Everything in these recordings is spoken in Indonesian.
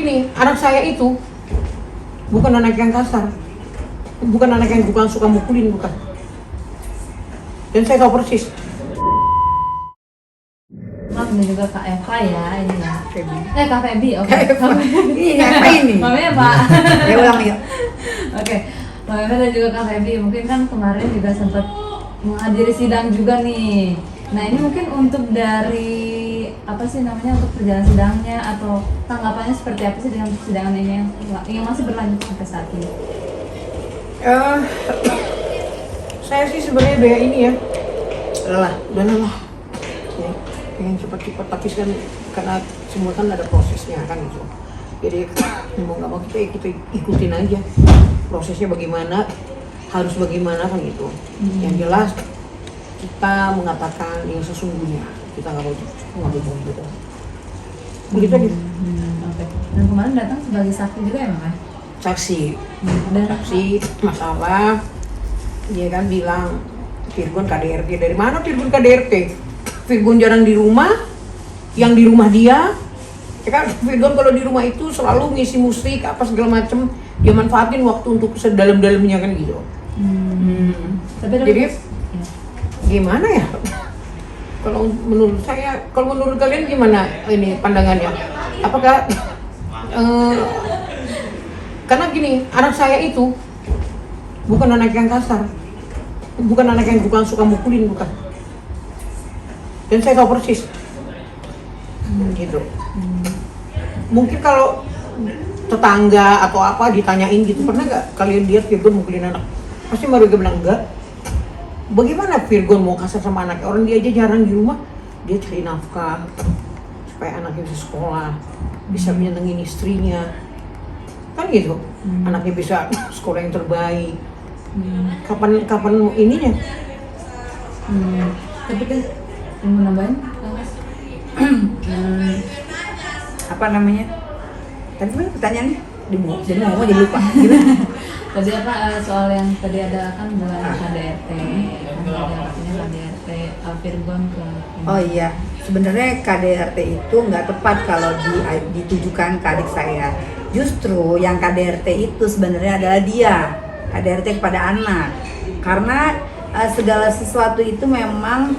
gini, anak saya itu bukan anak yang kasar, bukan anak yang bukan suka mukulin, bukan. Dan saya tahu persis. Maaf, ini juga Kak Eva ya, ini ya. Feby. Kak Feby, oke. Ini apa ini? Mamanya Pak. Ya ulang yuk. Oke, Mbak Eva dan juga Kak Feby, mungkin kan kemarin juga sempat menghadiri sidang juga nih. Nah ini mungkin untuk dari apa sih namanya, untuk perjalanan sidangnya atau tanggapannya seperti apa sih dengan persidangan ini yang masih berlanjut sampai saat ini? Saya sih sebenarnya kayak ini ya, udah lah, ya, pengen cepat-cepat, tapi kan karena semua kan ada prosesnya kan gitu. Jadi mau nggak mau kita ikutin aja prosesnya bagaimana, harus bagaimana kan gitu. Yang jelas kita mengatakan yang sesungguhnya, kita nggak mau gitu. Begitu aja. Oke. Dan kemarin datang sebagai saksi juga ya, Mama? Saksi, Dan saksi masalah. Dia kan bilang Virgon KDRT. Dari mana Virgon KDRT? Virgon jarang di rumah, yang di rumah dia. Ya kan Virgon kalau di rumah itu selalu ngisi musik apa segala macem, dia manfaatin waktu untuk sedalam-dalamnya kan gitu. tapi Jadi gimana ya? Kalau menurut saya, kalau menurut kalian gimana ini pandangannya? Apakah karena gini, anak saya itu bukan anak yang kasar, bukan anak yang bukan suka mukulin, bukan. Dan saya tahu persis, gitu. Mungkin kalau tetangga atau apa ditanyain gitu, pernah nggak kalian lihat Virgon mukulin anak? Pasti mereka bilang enggak. Bagaimana Virgon mau kasar sama anaknya? Orang dia aja jarang di rumah, dia cari nafkah supaya anaknya bisa sekolah, bisa menyenengin istrinya, kan gitu. Anaknya bisa sekolah yang terbaik. Kapan ininya? tapi kan mau nambahin? Apa namanya? Tadi mana pertanyaannya? Jadi mau jadi lupa. Tadi apa soal yang tadi ada kan dengan KDRT, artinya KDRT Virgon ke Oh iya, sebenarnya KDRT itu nggak tepat kalau ditujukan ke adik saya. Justru yang KDRT itu sebenarnya adalah dia, KDRT kepada anak. Karena segala sesuatu itu memang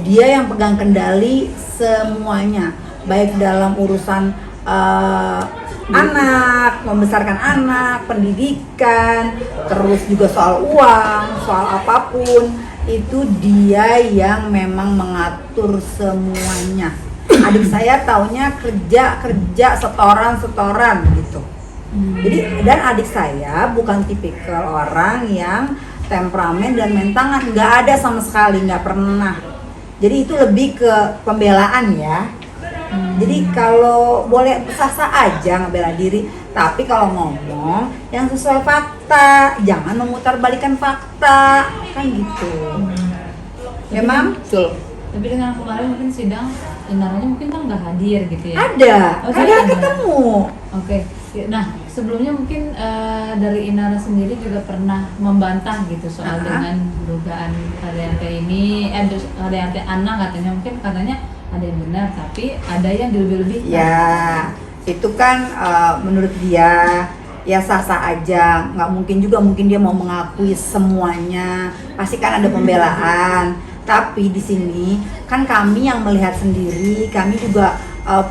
dia yang pegang kendali semuanya, baik dalam urusan anak, membesarkan anak, pendidikan, terus juga soal uang, soal apapun, itu dia yang memang mengatur semuanya. Adik saya taunya kerja setoran gitu. Jadi dan adik saya bukan tipikal orang yang temperamen dan main tangan, nggak ada sama sekali, nggak pernah. Jadi itu lebih ke pembelaan ya. Jadi kalau boleh sah-sah aja ngebela diri, tapi kalau ngomong yang sesuai fakta, jangan memutarbalikkan fakta, kan gitu. Memang betul. Tapi dengan kemarin mungkin sidang, Inaranya mungkin kan nggak hadir gitu ya? Ada ada. ketemu. Oke. Nah sebelumnya mungkin dari Inara sendiri juga pernah membantah gitu soal dengan dugaan KDRT ini, KDRT anak katanya ada yang benar, tapi ada yang dilebih-lebihkan. Ya, itu kan menurut dia ya sah-sah aja, nggak mungkin dia mau mengakui semuanya, pasti kan ada pembelaan. Tapi di sini kan kami yang melihat sendiri, kami juga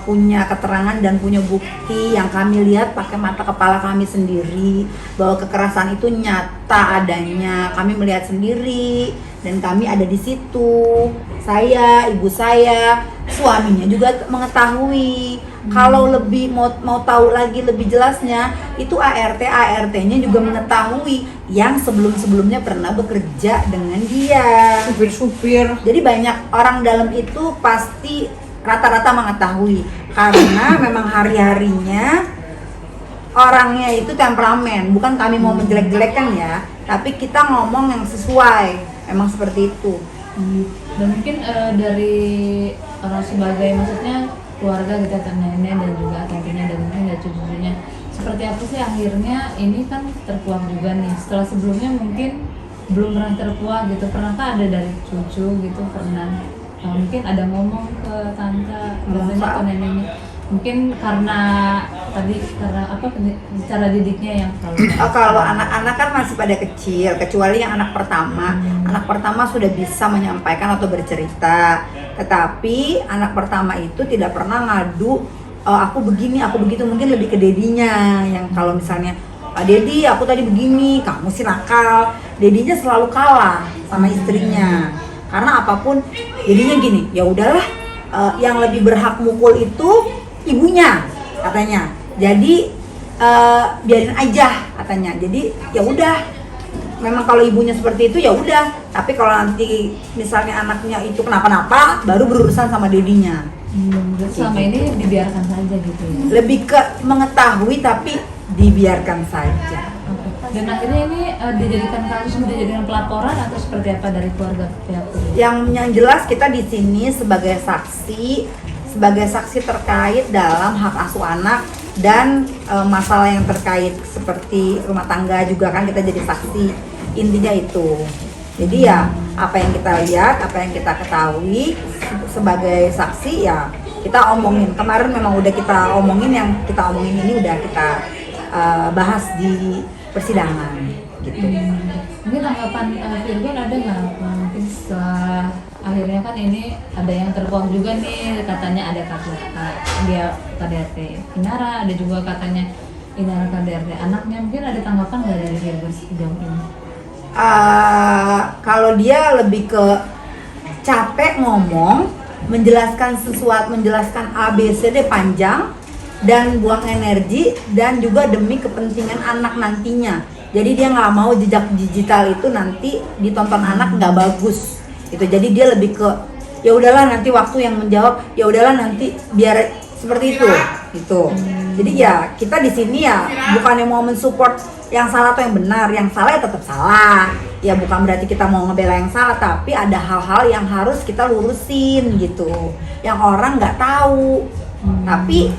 punya keterangan dan punya bukti yang kami lihat pakai mata kepala kami sendiri bahwa kekerasan itu nyata adanya. Kami melihat sendiri dan kami ada di situ. Saya, ibu saya, suaminya juga mengetahui. Kalau lebih mau tahu lagi lebih jelasnya, itu ART-nya juga mengetahui yang sebelumnya pernah bekerja dengan dia. Supir. Jadi banyak orang dalam itu pasti rata-rata mengetahui karena memang hari-harinya orangnya itu temperamen. Bukan kami mau menjelek-jelekan ya, tapi kita ngomong yang sesuai, emang seperti itu. Dan mungkin dari orang sebagai maksudnya keluarga gitu, nenek dan juga tantinya dan mungkin ada cucunya, seperti apa sih akhirnya ini kan terkuak juga nih setelah sebelumnya mungkin belum pernah terkuak gitu. Pernahkah ada dari cucu gitu, pernah mungkin ada ngomong ke tante biasanya ke neneknya Mungkin karena apa cara didiknya yang Kalau anak-anak kan masih pada kecil, kecuali yang anak pertama. Anak pertama sudah bisa menyampaikan atau bercerita. Tetapi anak pertama itu tidak pernah ngadu, aku begini, aku begitu. Mungkin lebih ke dedinya yang kalau misalnya, Dedi aku tadi begini, kamu sih nakal. Dedinya selalu kalah sama istrinya. Karena apapun, jadinya gini, ya udahlah, yang lebih berhak mukul itu ibunya katanya. Jadi biarin aja katanya. Jadi ya udah, memang kalau ibunya seperti itu ya udah. Tapi kalau nanti misalnya anaknya itu kenapa-napa, baru berurusan sama dedinya. Selama ini dibiarkan saja gitu ya. Lebih ke mengetahui tapi dibiarkan saja. Dan akhirnya ini dijadikan kasus, dijadikan pelaporan atau seperti apa dari keluarga pihak polisi? Yang jelas kita di sini sebagai saksi terkait dalam hak asuh anak dan masalah yang terkait seperti rumah tangga juga kan kita jadi saksi. Intinya itu. Jadi ya apa yang kita lihat, apa yang kita ketahui sebagai saksi ya kita omongin. Kemarin memang udah kita omongin, yang kita omongin ini udah kita bahas di persidangan gitu. Mungkin tanggapan Virgon ada nggak? Mungkin setelah akhirnya kan ini ada yang terkuak juga nih, katanya ada dia KDRT Inara, ada juga katanya Inara KDRT anaknya. Mungkin ada tanggapan nggak dari Virgon sejauh ini? Kalau dia lebih ke capek ngomong, menjelaskan sesuatu, menjelaskan ABCD panjang dan buang energi, dan juga demi kepentingan anak nantinya. Jadi dia nggak mau jejak digital itu nanti ditonton anak nggak bagus. Itu jadi dia lebih ke ya udahlah nanti waktu yang menjawab, ya udahlah nanti biar seperti itu. Gitu. Jadi ya kita di sini ya bukannya mau mensupport yang salah atau yang benar, yang salah ya tetap salah. Ya bukan berarti kita mau ngebela yang salah, tapi ada hal-hal yang harus kita lurusin gitu, yang orang nggak tahu. Tapi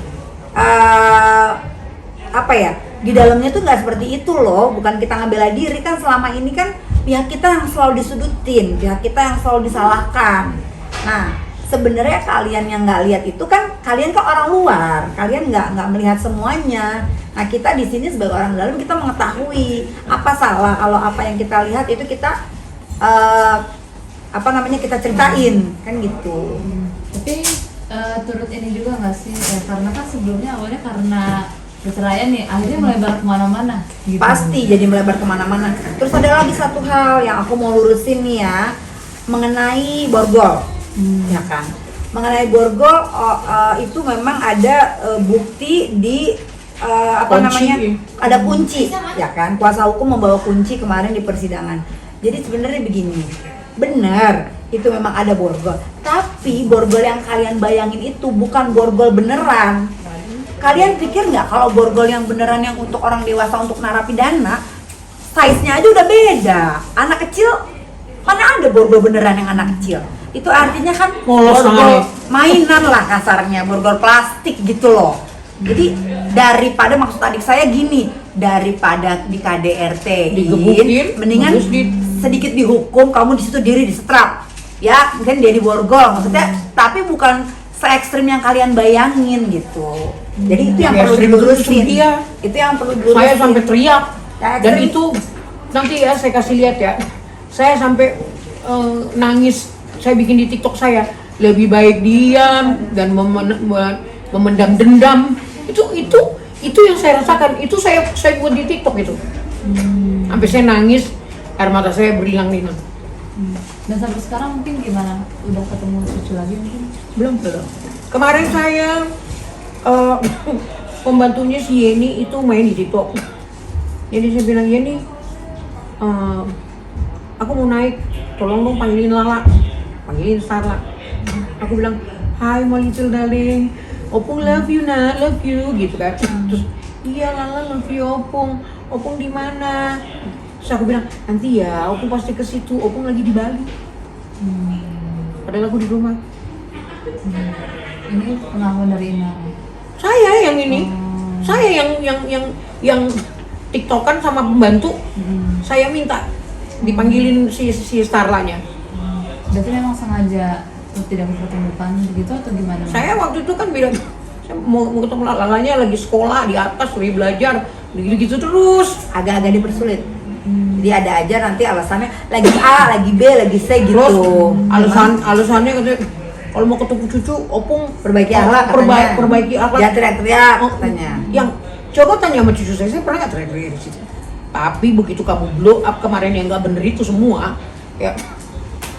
apa ya, di dalamnya tuh nggak seperti itu loh. Bukan kita ngebela diri, kan selama ini kan pihak kita yang selalu disudutin, pihak kita yang selalu disalahkan. Nah sebenarnya kalian yang nggak lihat itu kan, kalian kan orang luar, kalian nggak melihat semuanya. Nah kita di sini sebagai orang dalam, kita mengetahui apa salah, kalau apa yang kita lihat itu kita kita ceritain kan gitu. Tapi turut ini juga nggak sih, karena kan sebelumnya awalnya karena perceraian nih, akhirnya melebar kemana-mana gitu. Pasti jadi melebar kemana-mana. Terus ada lagi satu hal yang aku mau lurusin nih ya, mengenai borgol. Ya kan, mengenai borgol itu memang ada bukti di Kunci. ada kunci, ya kan, kuasa hukum membawa kunci kemarin di persidangan. Jadi sebenarnya begini, benar itu memang ada borgol, tapi borgol yang kalian bayangin itu bukan borgol beneran. Kalian pikir nggak kalau borgol yang beneran yang untuk orang dewasa, untuk narapidana, size-nya aja udah beda. Anak kecil, mana ada borgol beneran yang anak kecil? Itu artinya kan borgol mainan lah kasarnya, borgol plastik gitu loh. Jadi daripada, maksud adik saya gini, daripada di KDRT digebukin, mendingan sedikit dihukum, kamu di situ diri disetrap. Ya, mungkin dia diborgol maksudnya, tapi bukan se-ekstrim yang kalian bayangin gitu. Jadi itu yang perlu dilurusin. Itu yang perlu dilurusin. Saya sampai teriak. Dan itu nanti ya saya kasih lihat ya. Saya sampai nangis. Saya bikin di TikTok saya, lebih baik diam dan memendam dendam. Itu yang saya rasakan. Itu saya buat di TikTok itu. Sampai saya nangis, air mata saya berlinang-linang. Dan sampai sekarang mungkin gimana? Udah ketemu cucu lagi mungkin? Belum. Kemarin saya pembantunya si Yeni itu main di TikTok. Jadi saya bilang, Yeni, aku mau naik, tolong dong panggilin Lala, panggilin Starla. Aku bilang, hi my little darling, Opung love you nak, love you gitu kan. Terus iya Lala love you Opung di mana? Terus aku bilang, nanti ya Opung pasti ke situ, Opung lagi di Bali. Padahal aku di rumah. Ini pengakuan dari Ina. Saya yang ini, saya yang TikTokan sama pembantu. Saya minta dipanggilin si Starlanya. Berarti memang sengaja tidak mempertemukan begitu atau gimana? Saya waktu itu kan bilang, Saya mau ketemu lalanya lagi sekolah di atas, lagi belajar, gitu terus. Agak-agak dipersulit. Jadi ada aja nanti alasannya lagi A, lagi B, lagi C gitu. Terus alasannya katanya kalau mau ketemu cucu, opung Perbaiki akhlak katanya. perbaiki akhlak. Jangan teriak-teriak Oh, katanya. Yang coba tanya sama cucu saya pernah nggak teriak-teriak di situ? Tapi begitu kamu blow up kemarin yang nggak bener itu semua, ya,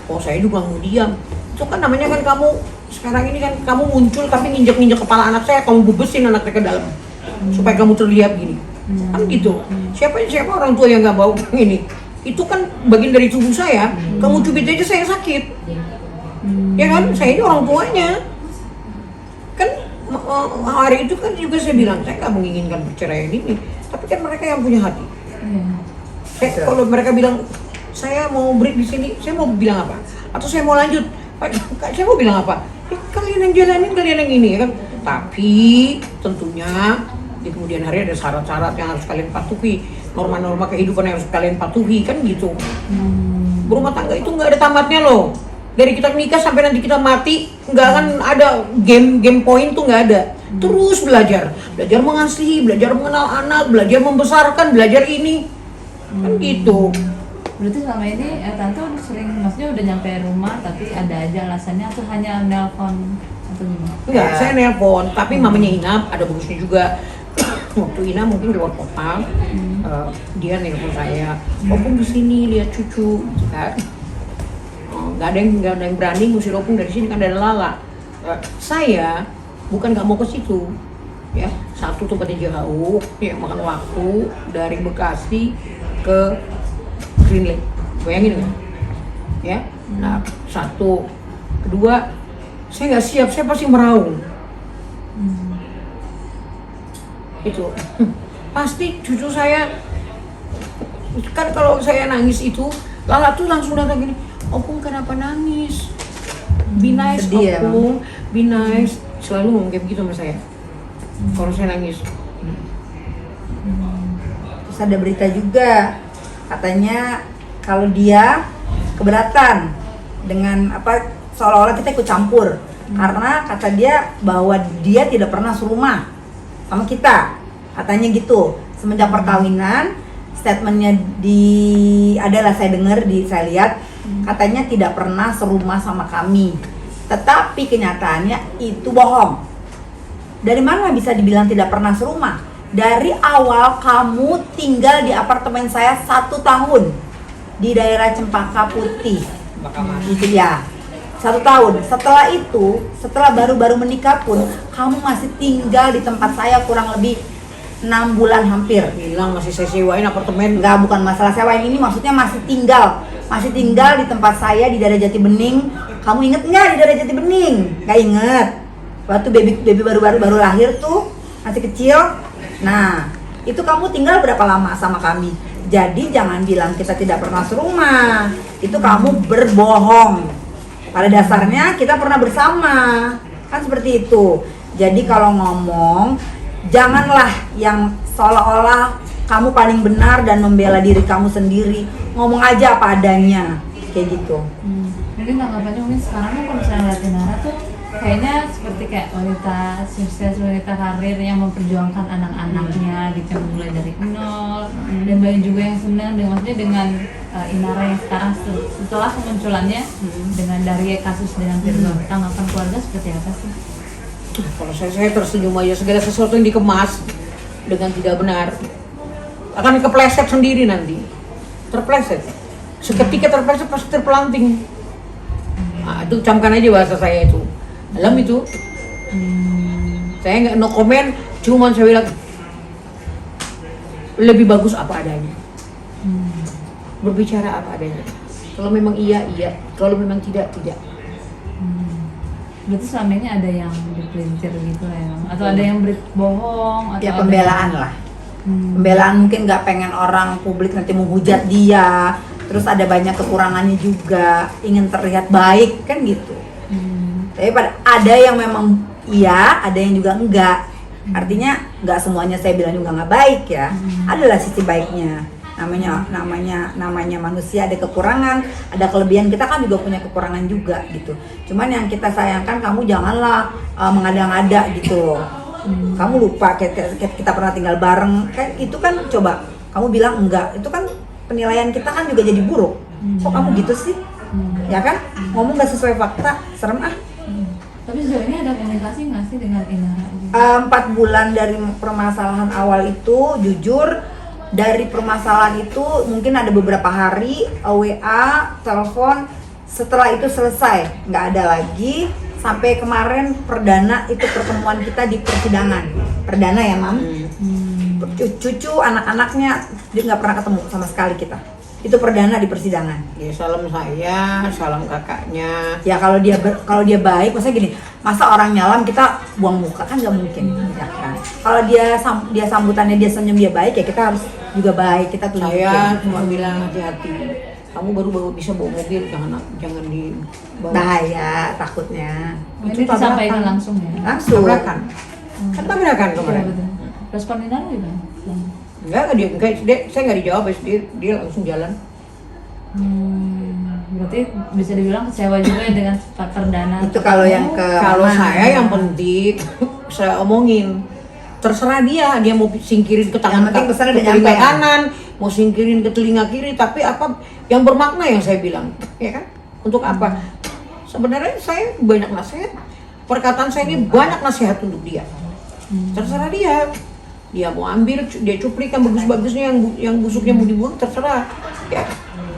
oh saya juga mau diam. Itu kan namanya kan kamu sekarang ini kan kamu muncul tapi nginjek-nginjek kepala anak saya, kamu bebesin anaknya ke dalam supaya kamu terlihat gini. Kan gitu. Siapa orang tua yang nggak mau ini? Itu kan bagian dari tubuh saya. Kamu cubit aja saya sakit. Ya kan, saya ini orang tuanya. Kan hari itu kan juga saya bilang saya nggak menginginkan perceraian ini, tapi kan mereka yang punya hati. Kalau mereka bilang saya mau break di sini, saya mau bilang apa? Atau saya mau lanjut, saya mau bilang apa? Kalian yang jalanin, kalian yang ini ya kan. Tapi tentunya di kemudian hari ada syarat-syarat yang harus kalian patuhi, norma-norma kehidupan yang harus kalian patuhi kan gitu. Berumah tangga itu nggak ada tamatnya loh. Dari kita nikah sampai nanti kita mati, nggak akan ada game point tuh nggak ada. Terus belajar mengasihi, belajar mengenal anak, belajar membesarkan, belajar ini, kan gitu. Berarti selama ini tante udah sering, maksudnya udah nyampe rumah tapi ada aja alasannya atau hanya nelpon atau gimana? Enggak, saya nelpon, tapi mamanya Inap ada bagusnya juga. Waktu Inap mungkin keluar kota, dia nelpon saya, opung di sini lihat cucu, kan? Nggak ada yang berani ngusir opung dari sini kan ada Lala. Saya bukan nggak mau ke situ, ya. Satu tempatnya jauh, ya makan waktu dari Bekasi ke Green Lake, bayangin kan? Ya, nah satu, kedua, saya nggak siap, saya pasti meraung. Itu, pasti cucu saya, kan kalau saya nangis itu, Lala tuh langsung datang gini, opung kenapa nangis? Be nice, Sedih ya, opung, be nice, selalu ngomong kayak begitu sama saya. Kalau saya nangis. Terus ada berita juga katanya kalau dia keberatan dengan apa seolah-olah kita ikut campur karena kata dia bahwa dia tidak pernah serumah sama kita, katanya gitu. Semenjak perkawinan statementnya adalah saya dengar saya lihat katanya tidak pernah serumah sama kami, tetapi kenyataannya itu bohong. Dari mana bisa dibilang tidak pernah serumah? Dari awal kamu tinggal di apartemen saya 1 tahun di daerah Cempaka Putih, itu ya 1 tahun. Setelah itu, setelah baru-baru menikah pun kamu masih tinggal di tempat saya kurang lebih 6 bulan hampir. Bilang masih saya sewain apartemen. Enggak, bukan masalah sewa ini, maksudnya masih tinggal di tempat saya di daerah Jati Bening. Kamu inget nggak di daerah Jati Bening? Nggak inget. Waktu baby baru lahir tuh masih kecil. Nah, itu kamu tinggal berapa lama sama kami? Jadi jangan bilang kita tidak pernah serumah. Itu kamu berbohong. Pada dasarnya kita pernah bersama. Kan seperti itu. Jadi kalau ngomong, janganlah yang seolah-olah kamu paling benar dan membela diri kamu sendiri. Ngomong aja apa adanya. Kayak gitu. Mungkin tanggapannya mungkin sekarang kan kalau misalnya ngeliatin Nara tuh kayaknya seperti kayak wanita sukses, wanita karir yang memperjuangkan anak-anaknya gitu, mulai dari nol. Dan banyak juga yang senang dengan maksudnya dengan Inara yang sekarang setelah kemunculannya dengan dari kasus dengan Firman. Tanggapan keluarga seperti apa sih? Kalau saya tersenyum aja, segala sesuatu yang dikemas dengan tidak benar akan kepleset sendiri nanti, terpleset. Seketika terpleset pasti terpelanting. Nah, itu camkan aja bahasa saya itu. Dalam itu, saya nggak no comment, cuman saya bilang lebih bagus apa adanya. Berbicara apa adanya. Kalau memang iya, kalau memang tidak. Berarti selama ini ada yang dipelintir gitu lah ya, atau ada yang bohong? Atau Ya pembelaan lah. Pembelaan mungkin nggak pengen orang publik nanti menghujat dia. Terus ada banyak kekurangannya juga, ingin terlihat baik kan gitu. Tapi ada yang memang iya, ada yang juga enggak. Artinya enggak semuanya saya bilang juga nggak baik ya. Adalah sisi baiknya. namanya manusia ada kekurangan, ada kelebihan, kita kan juga punya kekurangan juga gitu. Cuman yang kita sayangkan, kamu janganlah mengada-ngada gitu loh. Kamu lupa kita pernah tinggal bareng, kan itu kan coba kamu bilang enggak, itu kan penilaian kita kan juga jadi buruk. Kok kamu gitu sih? Ya kan? Ngomong nggak sesuai fakta, serem ah. Tapi sejauh ini ada komunikasi nggak sih dengan Inara? 4 bulan dari permasalahan awal itu, jujur dari permasalahan itu mungkin ada beberapa hari WA, telepon, setelah itu selesai, nggak ada lagi. Sampai kemarin perdana itu pertemuan kita di persidangan, perdana ya Mam. Cucu anak-anaknya dia nggak pernah ketemu sama sekali kita. Itu perdana di persidangan. Ya salam saya, salam kakaknya. Ya kalau dia baik, maksudnya gini, masa orang nyalam kita buang muka kan nggak mungkin, ya kan? Kalau dia sambutannya dia senyum dia baik, ya kita harus juga baik, kita tunjukin. Saya cuma bilang hati-hati. Kamu baru bisa bawa mobil, jangan dibawa. Bahaya takutnya. Ini disampaikan langsung ya? Langsung. Tabrakan. Kan tabrakan kemarin. Iya, betul. Respon Inara gimana? Enggak, saya nggak dijawab, dia langsung jalan. Berarti bisa dibilang kecewa juga ya dengan perdana. Itu kalau yang Kalau saya yang penting saya omongin, terserah dia mau singkirin ke tangan, Yang penting pesannya ke udah telinga nyampe ya? kanan, mau singkirin ke telinga kiri, tapi apa yang bermakna yang saya bilang, ya kan? Untuk apa? Sebenarnya saya banyak nasihat, perkataan saya ini banyak nasihat untuk dia. Terserah dia mau ambil, dia cuplikan bagus-bagusnya, yang busuknya mau dibuang, terserah. Ya,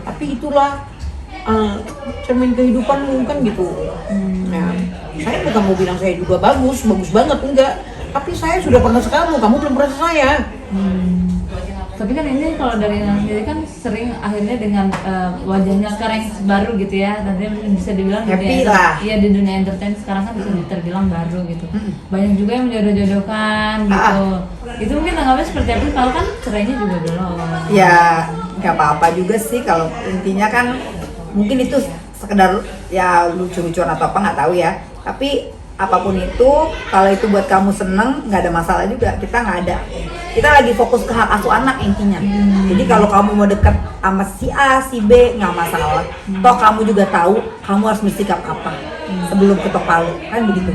tapi itulah cermin kehidupanmu kan gitu. Nah, saya bukan mau bilang saya juga bagus banget, enggak. Tapi saya sudah pernah kamu belum pernah saya. Tapi kan ini kalau dari Inara sendiri kan sering akhirnya dengan wajahnya sekarang yang baru gitu ya, nanti bisa dibilang Happy lah. Iya, di dunia entertain sekarang kan bisa terbilang baru gitu. Banyak juga yang menjodoh-jodohkan gitu. Itu mungkin anggapnya seperti apa? Kalau kan cerainya juga belum. Ya nggak apa-apa juga sih, kalau intinya kan mungkin itu sekedar ya lucu-lucuan atau apa nggak tahu ya. Tapi apapun itu, kalau itu buat kamu seneng, nggak ada masalah juga. Kita lagi fokus ke hak asuh anak intinya. Jadi kalau kamu mau deket sama si A, si B, nggak masalah. Toh kamu juga tahu kamu harus bersikap apa sebelum ketok palu, kan begitu.